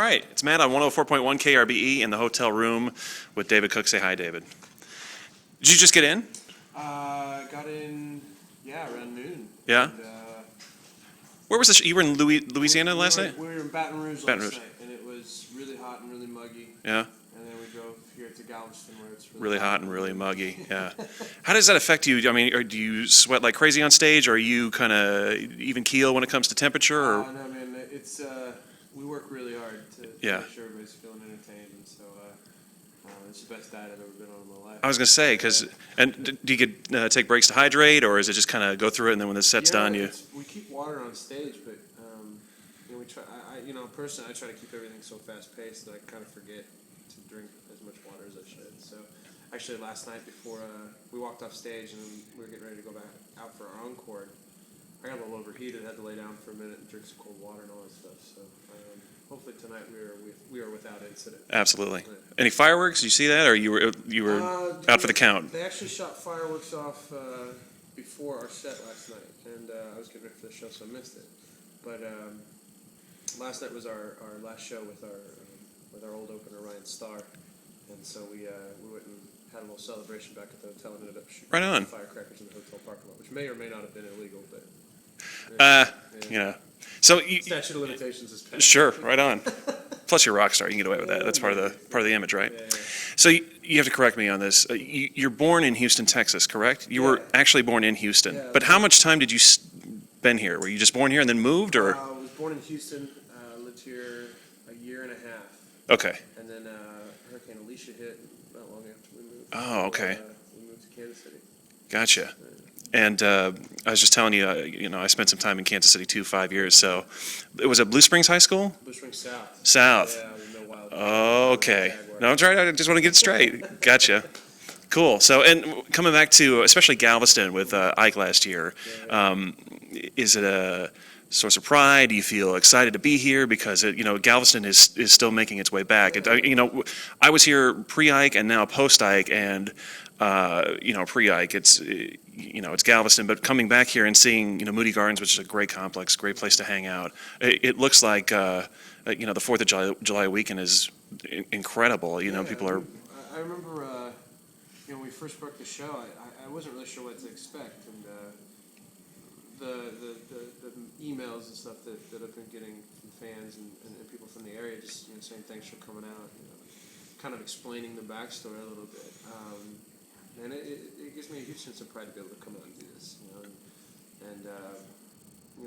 right, it's Matt on 104.1 KRBE in the hotel room with David Cook. Say hi, David. Did you just get in? Got in, around noon. Yeah? And, Where was you were in Louisiana last night? We were in Baton Rouge Baton last Rouge. night, and it was really hot and really muggy. Yeah? And then we drove here to Galveston, where it's Really hot and really muggy, yeah. How does that affect you? I mean, do you sweat like crazy on stage, or are you kind of even keel when it comes to temperature? Or? No, man, it's, we work really hard to make sure everybody's feeling entertained, and so it's the best diet I've ever been on in my life. I was going to say, do you get take breaks to hydrate, or is it just kind of go through it and then when the set's done, you? We keep water on stage, but we try. Personally, I try to keep everything so fast paced that I kind of forget to drink as much water as I should. So, actually, last night before we walked off stage and we were getting ready to go back out for our encore, I got a little overheated, had to lay down for a minute and drink some cold water and all that stuff. So, hopefully tonight we are without incident. Absolutely. Any fireworks? Did you see that, or you were out for the count? They actually shot fireworks off before our set last night, and I was getting ready for the show, so I missed it. But last night was our last show with our old opener Ryan Starr, and so we went and had a little celebration back at the hotel and ended up shooting right on. firecrackers in the hotel parking lot, which may or may not have been illegal, but So statute of limitations is passed. Sure, right on. Plus, you're a rock star. You can get away with that. That's part of the image, right? Yeah. So you have to correct me on this. You're born in Houston, Texas, correct? You were actually born in Houston. Yeah, but how much time did you spend here? Were you just born here and then moved, or? I was born in Houston. Lived here a year and a half. Okay. And then Hurricane Alicia hit not long after we moved. Oh, okay. We moved to Kansas City. Gotcha. And I was just telling you, I spent some time in Kansas City too, 5 years. So it was at Blue Springs High School? Blue Springs South. South. Yeah, with no wild. Okay. No, I'm trying. I just want to get it straight. Gotcha. Cool. So, and coming back to especially Galveston with Ike last year, is it a source of pride? Do you feel excited to be here because Galveston is still making its way back? I was here pre-Ike and now post-Ike, and pre-Ike it's Galveston, but coming back here and seeing Moody Gardens, which is a great complex, great place to hang out. It looks like the 4th of July weekend is incredible. People are. I remember when we first booked the show, I wasn't really sure what to expect, and the emails and stuff that I've been getting from fans and people from the area just saying thanks for coming out, kind of explaining the backstory a little bit. And it gives me a huge sense of pride to be able to come out and do this, and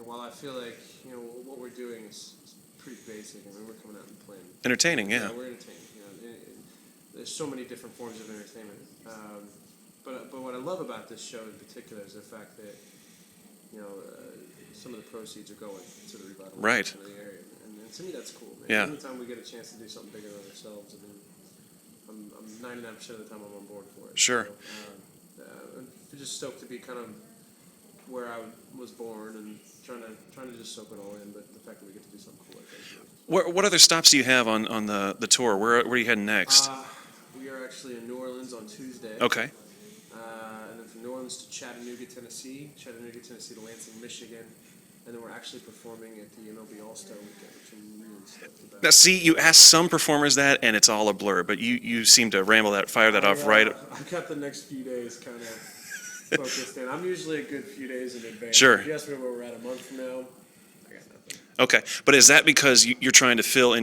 while I feel like what we're doing is pretty basic. I mean, we're coming out and playing. Entertaining, yeah. We're entertaining. There's so many different forms of entertainment. But what I love about this show in particular is the fact that some of the proceeds are going to the revitalization of the area, and to me that's cool. Man. Yeah. Anytime we get a chance to do something bigger than ourselves, I'm 99% of the time I'm on board for it. Sure. So, I'm just stoked to be kind of where I was born and trying to just soak it all in. But the fact that we get to do something cool like that. What other stops do you have on the tour? Where are you heading next? We are actually in New Orleans on Tuesday. Okay. And then from New Orleans to Chattanooga, Tennessee to Lansing, Michigan. And then we're actually performing at the MLB All-Star Weekend, which I'm really stoked about. Now, see, you ask some performers that, and it's all a blur, but you seem to fire that off right. I've got the next few days kind of focused in. I'm usually a good few days in advance. Sure. If you ask me where we're at a month from now, I got nothing. Okay, but is that because you're trying to fill in